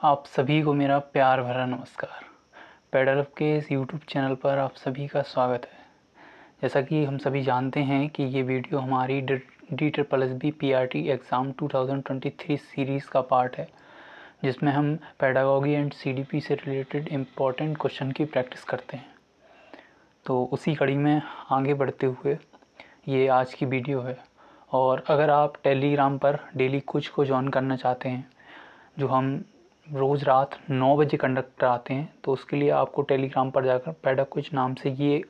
आप सभी को मेरा प्यार भरा नमस्कार। पेडल के इस यूट्यूब चैनल पर आप सभी का स्वागत है। जैसा कि हम सभी जानते हैं कि ये वीडियो हमारी DSSB PRT एग्ज़ाम 2023 सीरीज़ का पार्ट है, जिसमें हम पेडागॉजी एंड CDP से रिलेटेड इम्पोर्टेंट क्वेश्चन की प्रैक्टिस करते हैं। तो उसी कड़ी में आगे बढ़ते हुए ये आज की वीडियो है। और अगर आप टेलीग्राम पर डेली कुछ को ज्वाइन करना चाहते हैं, जो हम रोज़ रात 9 बजे कंडक्ट कराते हैं, तो उसके लिए आपको टेलीग्राम पर जाकर पेडागॉजी नाम से ये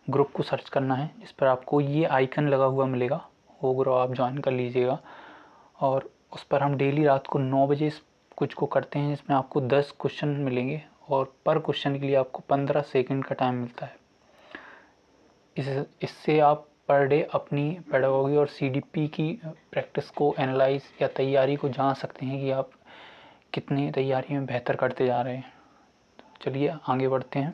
ग्रुप को सर्च करना है, जिस पर आपको ये आइकन लगा हुआ मिलेगा। वो ग्रुप आप ज्वाइन कर लीजिएगा और उस पर हम डेली रात को 9 बजे कुछ को करते हैं, जिसमें आपको 10 क्वेश्चन मिलेंगे और पर क्वेश्चन के लिए आपको 15 सेकंड का टाइम मिलता है। इससे आप पर डे अपनी पेडागॉजी और CDP की प्रैक्टिस को एनालाइज या तैयारी को जान सकते हैं कि आप कितनी तैयारी में बेहतर करते जा रहे हैं। चलिए आगे बढ़ते हैं।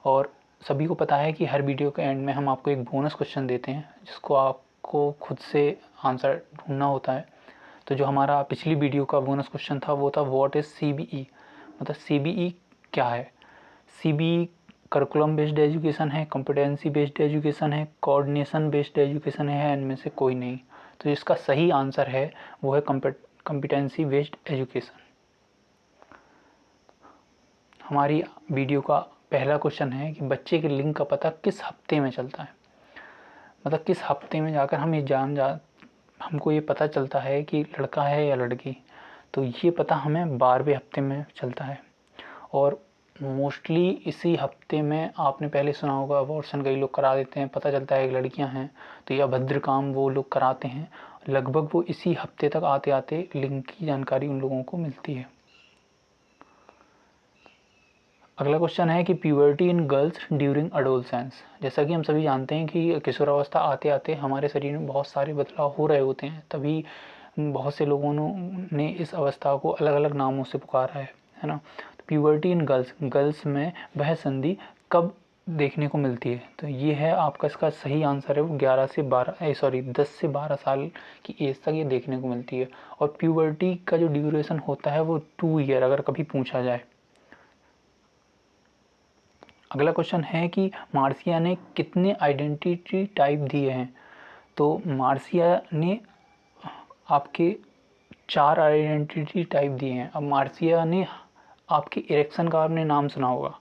और सभी को पता है कि हर वीडियो के एंड में हम आपको एक बोनस क्वेश्चन देते हैं, जिसको आपको खुद से आंसर ढूंढना होता है। तो जो हमारा पिछली वीडियो का बोनस क्वेश्चन था वो था व्हाट इज़ CBE, मतलब CBE क्या है। CBE करिकुलम बेस्ड एजुकेशन है, कॉम्पिटेंसी बेस्ड एजुकेशन है, कोऑर्डिनेशन बेस्ड एजुकेशन है, इनमें से कोई नहीं। तो इसका सही आंसर है वो है कॉम्पिटेंसी बेस्ड एजुकेशन। हमारी वीडियो का पहला क्वेश्चन है कि बच्चे के लिंग का पता किस हफ्ते में चलता है। मतलब किस हफ्ते में जाकर हम हमको ये पता चलता है कि लड़का है या लड़की। तो ये पता हमें 12वें हफ्ते में चलता है। और मोस्टली इसी हफ्ते में आपने पहले सुना होगा अबॉर्शन कई लोग करा देते हैं, पता चलता है कि लड़कियां हैं, तो ये अभद्र काम वो लोग कराते हैं। लगभग वो इसी हफ्ते तक आते आते लिंग की जानकारी उन लोगों को मिलती है। अगला क्वेश्चन है कि puberty in girls during adolescence. जैसा कि हम सभी जानते हैं कि किशोरावस्था आते आते हमारे शरीर में बहुत सारे बदलाव हो रहे होते हैं, तभी बहुत से लोगों ने इस अवस्था को अलग अलग नामों से पुकारा है ना। तो प्यूबर्टी इन गर्ल्स में वह संधि कब देखने को मिलती है। तो ये है आपका, इसका सही आंसर है वो 10 से 12 साल की एज तक ये देखने को मिलती है। और प्यूबर्टी का जो ड्यूरेशन होता है वो 2 ईयर अगर कभी पूछा जाए। अगला क्वेश्चन है कि मार्सिया ने कितने आइडेंटिटी टाइप दिए हैं। तो मार्सिया ने आपके 4 आइडेंटिटी टाइप दिए हैं। अब मार्सिया ने आपके इरेक्शन का आपने नाम सुना होगा,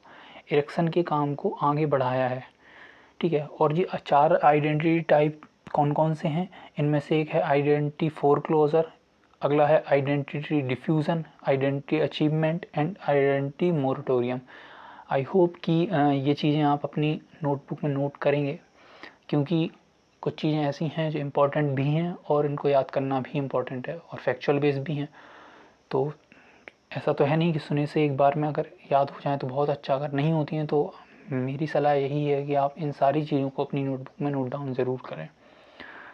इरेक्शन के काम को आगे बढ़ाया है, ठीक है। और ये 4 आइडेंटिटी टाइप कौन कौन से हैं, इनमें से एक है आइडेंटिटी फोरक्लोजर, अगला है identity diffusion, identity achievement and identity moratorium. I hope कि ये चीज़ें आप अपनी नोटबुक में नोट करेंगे, क्योंकि कुछ चीज़ें ऐसी हैं जो इम्पोर्टेंट भी हैं और इनको याद करना भी इम्पोर्टेंट है और फैक्चुअल बेस भी हैं। तो ऐसा तो है नहीं कि सुने से एक बार में अगर याद हो जाए तो बहुत अच्छा, अगर नहीं होती हैं तो मेरी सलाह यही है कि आप इन सारी चीज़ों को अपनी नोटबुक में नोट डाउन ज़रूर करें।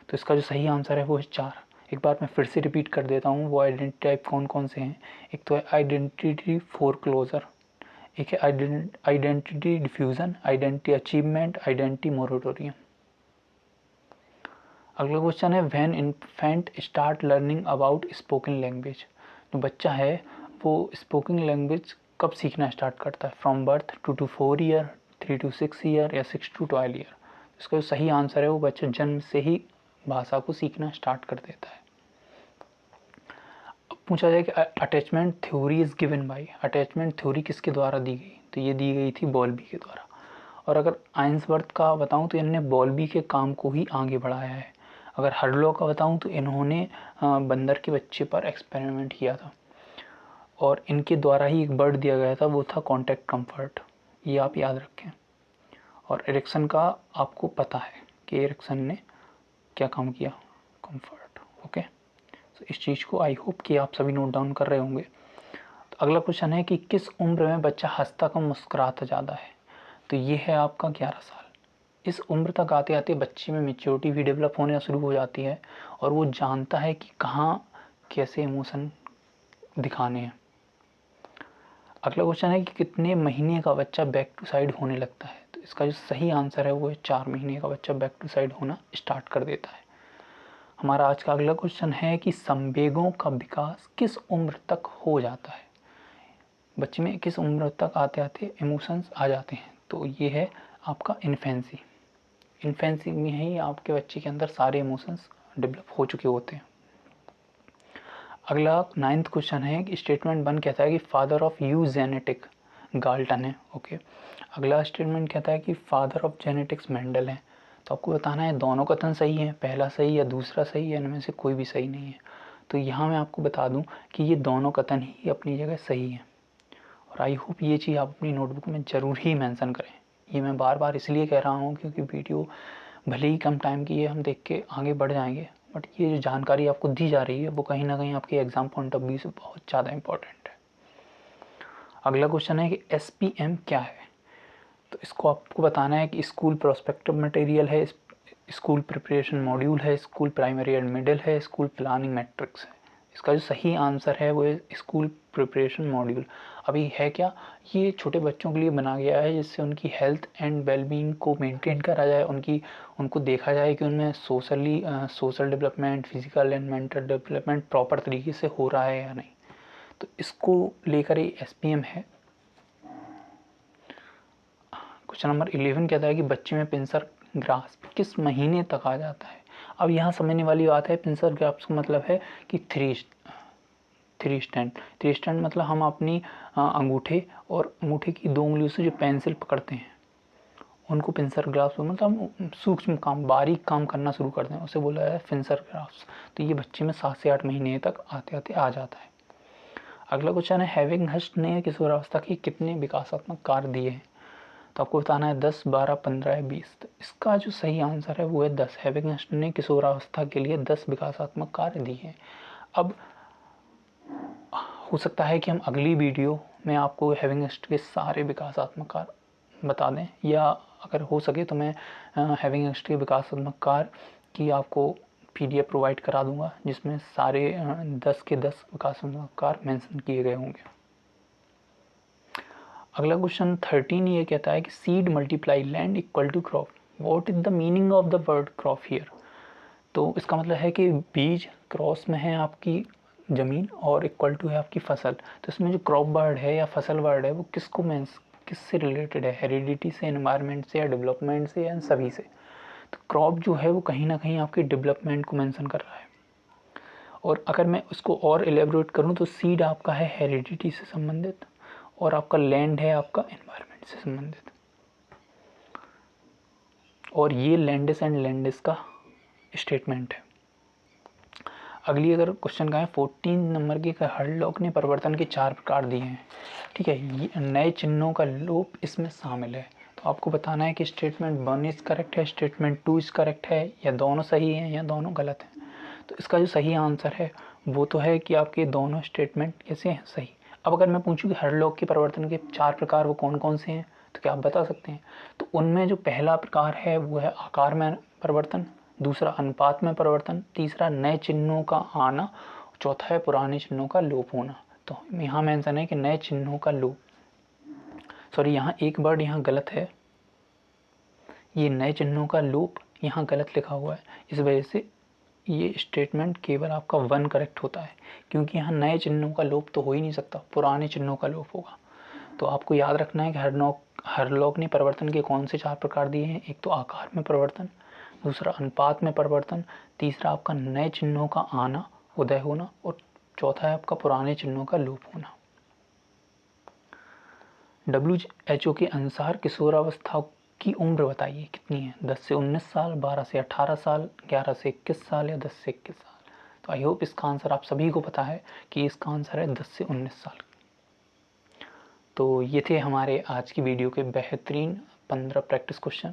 तो इसका जो सही आंसर है वो है 4। एक बार मैं फिर से रिपीट कर देता हूँ, वो आइडेंटिटी टाइप कौन कौन से हैं। एक तो है आइडेंटिटी फोरक्लोजर, एक है identity diffusion, identity achievement, identity moratorium. अगला क्वेश्चन है when infant start learning about spoken language. जो बच्चा है वो स्पोकन लैंग्वेज कब सीखना स्टार्ट करता है, from birth, 2 to 4 year, 3 to 6 year या 6 to 12 ईयर। इसका जो सही आंसर है वो बच्चा जन्म से ही भाषा को सीखना स्टार्ट कर देता है। अब पूछा जाए कि attachment theory is given by, attachment theory किसके द्वारा दी गई। तो ये दी गई थी बॉल्बी के द्वारा। और अगर आइंसवर्थ का बताऊं तो इन्होंने बॉल्बी के काम को ही आगे बढ़ाया है। अगर हर्लो का बताऊं तो इन्होंने बंदर के बच्चे पर एक्सपेरिमेंट किया था और इनके द्वारा ही एक बर्ड दिया गया था, वो था कॉन्टैक्ट कंफर्ट। ये आप याद रखें। और एरिक्सन का आपको पता है कि एरिक्सन ने क्या काम किया, कंफर्ट। ओके, तो इस चीज़ को आई होप कि आप सभी नोट डाउन कर रहे होंगे। तो अगला क्वेश्चन है कि किस उम्र में बच्चा हंसता कम मुस्कुराता ज़्यादा है। तो ये है आपका 11 साल। इस उम्र तक आते आते बच्चे में मेच्योरिटी भी डेवलप होना शुरू हो जाती है और वो जानता है कि कहाँ कैसे इमोशन दिखाने हैं। अगला क्वेश्चन है कि कितने महीने का बच्चा बैक टू साइड होने लगता है। तो इसका जो सही आंसर है वो है 4 महीने का बच्चा बैक टू साइड होना स्टार्ट कर देता है। हमारा आज का अगला क्वेश्चन है कि संवेगों का विकास किस उम्र तक हो जाता है। बच्चे में किस उम्र तक आते आते इमोशंस आ जाते हैं? तो ये है आपका इन्फेंसी। इन्फेंसी में ही आपके बच्चे के अंदर सारे इमोशंस डेवलप हो चुके होते हैं। अगला 9th क्वेश्चन है कि स्टेटमेंट 1 कहता है कि फादर ऑफ यूजेनेटिक गाल्टन है। ओके, अगला स्टेटमेंट कहता है कि फादर ऑफ जेनेटिक्स मेंडल है। तो आपको बताना है दोनों कथन सही है, पहला सही या दूसरा सही है, इनमें से कोई भी सही नहीं है। तो यहाँ मैं आपको बता दूं कि ये दोनों कथन ही अपनी जगह सही है, और आई होप ये चीज़ आप अपनी नोटबुक में ज़रूर ही मेंशन करें। ये मैं बार बार इसलिए कह रहा हूँ क्योंकि वीडियो भले ही कम टाइम की है, हम देख के आगे बढ़ जाएंगे, बट ये जो जानकारी आपको दी जा रही है वो कहीं ना कहीं आपके एग्जाम पॉइंट ऑफ व्यू से बहुत ज़्यादा इंपॉर्टेंट है। अगला क्वेश्चन है कि SPM क्या है? तो इसको आपको बताना है कि स्कूल प्रोस्पेक्टिव मटेरियल है, स्कूल प्रिपरेशन मॉड्यूल है, स्कूल प्राइमरी एंड मिडिल है, स्कूल प्लानिंग मैट्रिक्स है। इसका जो सही आंसर है वो है स्कूल प्रिपरेशन मॉड्यूल। अभी है क्या, ये छोटे बच्चों के लिए बना गया है जिससे उनकी हेल्थ एंड वेलबींग को मेंटेन करा जाए, उनको देखा जाए कि उनमें social development, physical and mental development proper तरीके से हो रहा है या नहीं। तो इसको लेकर ये SPM है। क्वेश्चन नंबर 11 कहता है कि बच्चे में पिंसर ग्रास्प किस महीने तक आ जाता है? अब यहाँ समझने वाली बात है, पिंसर ग्रास्प का मतलब है कि थ्री स्टैंड मतलब हम अपनी अंगूठे और अंगूठे की 2 उंगलियों से जो पेंसिल पकड़ते हैं उनको पिंसर ग्राफ्स, मतलब हम सूक्ष्म काम, बारीक काम करना शुरू करते हैं, उसे बोला है पिंसर ग्राफ्स। तो ये बच्चे में 7 से 8 महीने तक आते आते आ जाता है। अगला क्वेश्चन है हैविंगहर्स्ट ने किशोरावस्था के कितने विकासात्मक कार्य दिए हैं? तो आपको बताना है 10, 12, 15 या 20। तो इसका जो सही आंसर है वो है 10। हैविंगहर्स्ट ने किशोरावस्था के लिए 10 विकासात्मक कार्य दिए हैं। अब हो सकता है कि हम अगली वीडियो में आपको हैविंगहर्स्ट के सारे विकासात्मक कार्य बता दें, या अगर हो सके तो मैं हैविंगहर्स्ट के विकासात्मक कार्य की आपको PDF प्रोवाइड करा दूंगा जिसमें सारे 10 के 10 विकासात्मक कार्य मेंशन किए गए होंगे। अगला क्वेश्चन 13 ये कहता है कि seed multiply land equal to crop, what is the meaning of the word crop here? तो इसका मतलब है कि बीज क्रॉस में है आपकी ज़मीन और इक्वल टू है आपकी फसल। तो इसमें जो क्रॉप वर्ड है या फसल वर्ड है वो किससे रिलेटेड है? हेरिडिटी से, एनवायरनमेंट से, या डेवलपमेंट से, या इन सभी से? तो क्रॉप जो है वो कहीं ना कहीं आपकी डेवलपमेंट को मेंशन कर रहा है। और अगर मैं उसको और एलेबोरेट करूँ तो सीड आपका है हेरिडिटी से संबंधित, और आपका लैंड है आपका एनवायरनमेंट से संबंधित, और ये लैंडिस एंड लैंडिस का स्टेटमेंट है। अगली अगर क्वेश्चन का है 14 नंबर की, हर्लॉक ने परिवर्तन के 4 प्रकार दिए हैं। ठीक है, ये नए चिन्हों का लोप इसमें शामिल है। तो आपको बताना है कि स्टेटमेंट 1 इज करेक्ट है, स्टेटमेंट 2 इज करेक्ट है, या दोनों सही हैं या दोनों गलत हैं। तो इसका जो सही आंसर है वो तो है कि आपके दोनों स्टेटमेंट कैसे हैं, सही। अब अगर मैं पूछूं कि हर्लॉक के परिवर्तन के 4 प्रकार वो कौन कौन से हैं, तो क्या आप बता सकते हैं? तो उनमें जो पहला प्रकार है वो है आकार में परिवर्तन, दूसरा अनुपात में परिवर्तन, तीसरा नए चिन्हों का आना, चौथा है पुराने चिन्हों का लोप होना। तो यहाँ मेंशन है कि नए चिन्हों का लोप, सॉरी यहाँ एक वर्ड यहाँ गलत है, ये नए चिन्हों का लोप यहाँ गलत लिखा हुआ है, इस वजह से ये स्टेटमेंट केवल आपका 1 करेक्ट होता है, क्योंकि यहाँ नए चिन्हों का लोप तो हो ही नहीं सकता, पुराने चिन्हों का लोप होगा। तो आपको याद रखना है कि हर्लॉक ने परिवर्तन के कौन से 4 प्रकार दिए हैं? एक तो आकार में परिवर्तन, दूसरा अनुपात में परिवर्तन, तीसरा आपका नए चिन्हों का आना, उदय होना, और चौथा है आपका पुराने चिन्हों का लोप होना। WHO के अनुसार किशोरावस्था की उम्र बताइए कितनी है? 10 से 19 साल, 12 से 18 साल, 11 से 21 साल, या 10 से 21 साल? तो आई होप इसका आंसर आप सभी को पता है कि इसका आंसर है 10 से 19 साल। तो ये थे हमारे आज की वीडियो के बेहतरीन 15 प्रैक्टिस क्वेश्चन,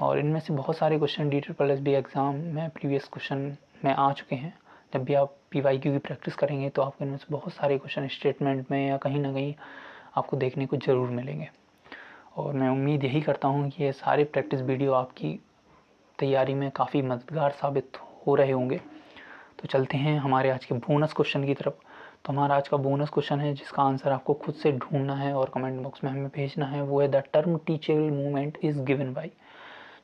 और इनमें से बहुत सारे क्वेश्चन DET+B एग्ज़ाम में प्रीवियस क्वेश्चन में आ चुके हैं। जब भी आप PYQ की प्रैक्टिस करेंगे तो आपको इनमें से बहुत सारे क्वेश्चन स्टेटमेंट में या कहीं ना कहीं आपको देखने को ज़रूर मिलेंगे, और मैं उम्मीद यही करता हूँ कि ये सारे प्रैक्टिस वीडियो आपकी तैयारी में काफ़ी मददगार साबित हो रहे होंगे। तो चलते हैं हमारे आज के बोनस क्वेश्चन की तरफ। तो हमारा आज का बोनस क्वेश्चन है जिसका आंसर आपको खुद से ढूंढना है और कमेंट बॉक्स में हमें भेजना है, वो है the term teachable movement is given by.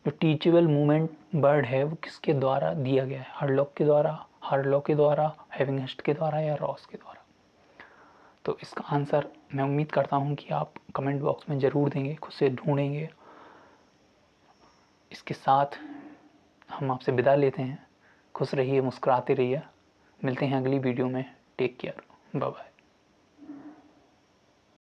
जो टीचेबल मूवमेंट वर्ड है वो किसके द्वारा दिया गया है? हर्लॉक के द्वारा, हैविंगहर्स्ट के द्वारा, या रॉस के द्वारा? तो इसका आंसर मैं उम्मीद करता हूँ कि आप कमेंट बॉक्स में ज़रूर देंगे, खुद से ढूंढेंगे। इसके साथ हम आपसे विदा लेते हैं। खुश रहिए, मुस्कुराते रहिए। मिलते हैं अगली वीडियो में। Take care, bye bye.